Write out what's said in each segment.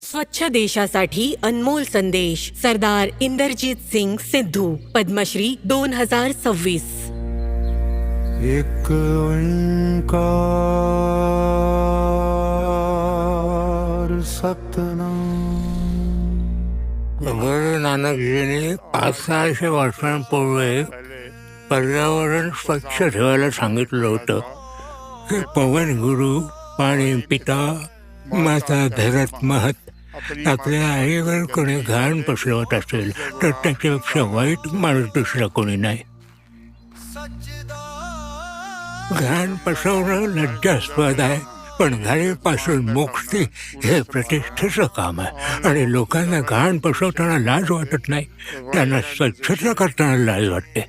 स्वच्छ देशासाठी अनमोल संदेश. सरदार इंदरजीत सिंग सिद्धू, पद्मश्री 2026. एक ओंकार सतनाम. गुरु नानकजींनी 500-600 वर्षांपूर्वी पर्यावरण स्वच्छ ठेवायला सांगितलं होतं. हे पवन गुरु, पाणी पिता, माता धरत महत. आपल्या आईवर कोणी घाण पसरवत असेल तर त्याच्यापेक्षा वाईट माणूस दुसरा कोणी नाही. घाण पसरवणं लज्जास्पद आहे, पण घाणीपासून मुक्ती हे प्रतिष्ठेचं काम आहे. आणि लोकांना घाण पसरवताना लाज वाटत नाही, त्यांना स्वच्छता करताना लाज वाटते.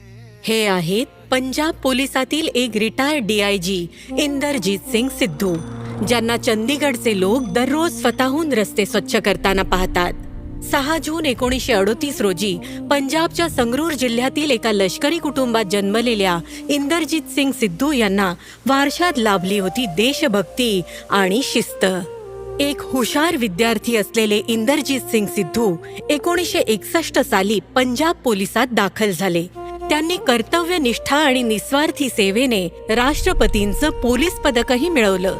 हे आहेत पंजाब पोलिसातील एक रिटायर्ड DIG इंदरजीत सिंग सिद्धू, ज्यांना चंदीगडचे लोक दररोज स्वतःहून रस्ते स्वच्छ करताना पाहतात. 6 जून 1938 रोजी पंजाबच्या संगरूर जिल्ह्यातील एका लष्करी कुटुंबात जन्मलेल्या इंदरजीत सिंग सिद्धू यांना वारशात लाभली होती देशभक्ती आणि शिस्त. एक हुशार विद्यार्थी असलेले इंदरजीत सिंग सिद्धू 1961 साली पंजाब पोलिसात दाखल झाले. त्यांनी कर्तव्यनिष्ठा आणि निस्वार्थी सेवेने राष्ट्रपतींचं पोलीस पदकही मिळवलं.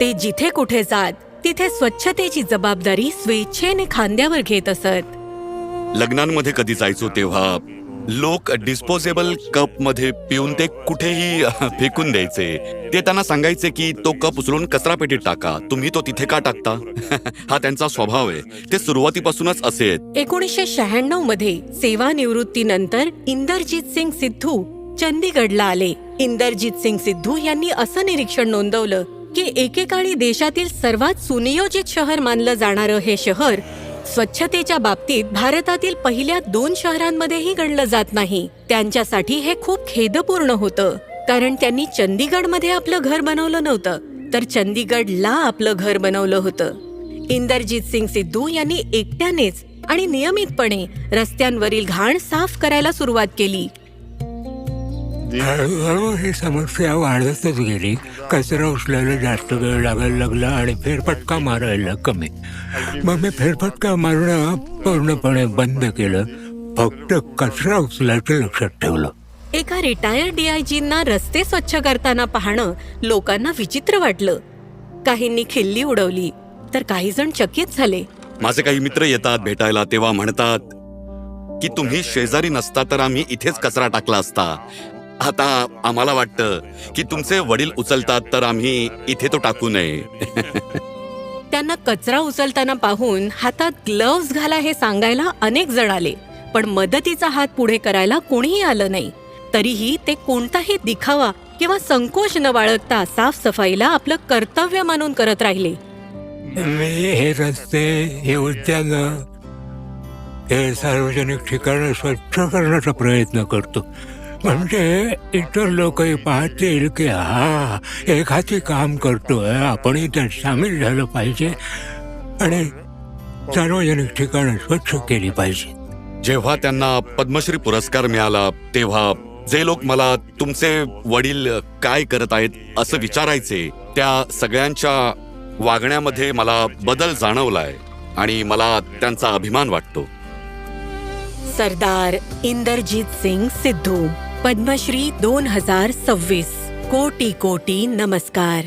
ते जिथे कुठे जात तिथे स्वच्छतेची जबाबदारी स्वेच्छेने खांद्यावर घेत असत. लग्नांमध्ये कधी जायचो तेव्हा लोक डिस्पोजेबल कप मध्ये पिऊन ते कुठेही फेकून द्यायचे. ते त्यांना सांगायचे की तो कप उचलून कचरापेटीत टाका, तुम्ही तो तिथे का टाकता? हा त्यांचा स्वभाव आहे. ते सुरुवातीपासूनच असे आहेत. 1996 मध्ये सेवानिवृत्तीनंतर इंदरजीत सिंग सिद्धू चंदीगडला आले. इंदरजीत सिंग सिद्धू यांनी असं निरीक्षण नोंदवलं की एकेकाळी देशातील सर्वात सुनियोजित शहर मानलं जाणारं हे शहर स्वच्छतेच्या बाबतीत भारतातील पहिल्या 2 शहरांमध्येही गणलं जात नाही. त्यांच्यासाठी हे खूप खेदपूर्ण होतं, कारण त्यांनी चंदीगडमध्ये आपलं घर बनवलं नव्हतं, तर चंदीगडला आपलं घर बनवलं होतं. इंदरजीत सिंग सिद्धू यांनी एकट्यानेच आणि नियमितपणे रस्त्यांवरील घाण साफ करायला सुरुवात केली. हळूहळू ही समस्या वाढतच गेली. कचरा उचलायला जास्त वेळ लागायला लागला आणि फेरफटका मारायला कमी. मग मी फेरफटका मारणं पूर्णपणे बंद केलं. फक्त कचरा उचलायचं लक्षात ठेवलं. एका रिटायर्ड DIGंना रस्ते स्वच्छ करताना पाहणं लोकांना विचित्र वाटलं. काहींनी खिल्ली उडवली तर काही जण चकित झाले. माझे काही मित्र येतात भेटायला तेव्हा म्हणतात की तुम्ही शेजारी नसता तर आम्ही इथेच कचरा टाकला असता. आता आम्हाला वाटतं की तुमचे वडील उचलतात तर आम्ही इथे तो टाकू नये. त्यांना कचरा उचलताना पाहून हातात ग्लोव्ज घाला हे सांगायला अनेक जण आले, पण मदतीचा हात पुढे करायला कोणीही आलं नाही. तरीही ते कोणताही दिखावा किंवा संकोच न बाळगता साफसफाईला आपलं कर्तव्य मानून करत राहिले. मी हे रस्ते, हे उद्यान, हे सार्वजनिक ठिकाणं स्वच्छ करण्याचा प्रयत्न करतो. म्हणजे इतर लोकही पाहतील की हा एक हाती काम करतोय, आपणही त्यात सामील झालं पाहिजे आणि सार्वजनिक ठिकाणं स्वच्छ केली पाहिजे. जेव्हा त्यांना पद्मश्री पुरस्कार मिळाला तेव्हा जे लोक मला तुमचे वडील काय करत आहेत असं विचारायचे, त्या सगळ्यांच्या वागण्यामध्ये मला बदल जाणवलाय आणि मला त्यांचा अभिमान वाटतो. सरदार इंदरजीत सिंग सिद्धू, पद्मश्री 2026. कोटी कोटी नमस्कार.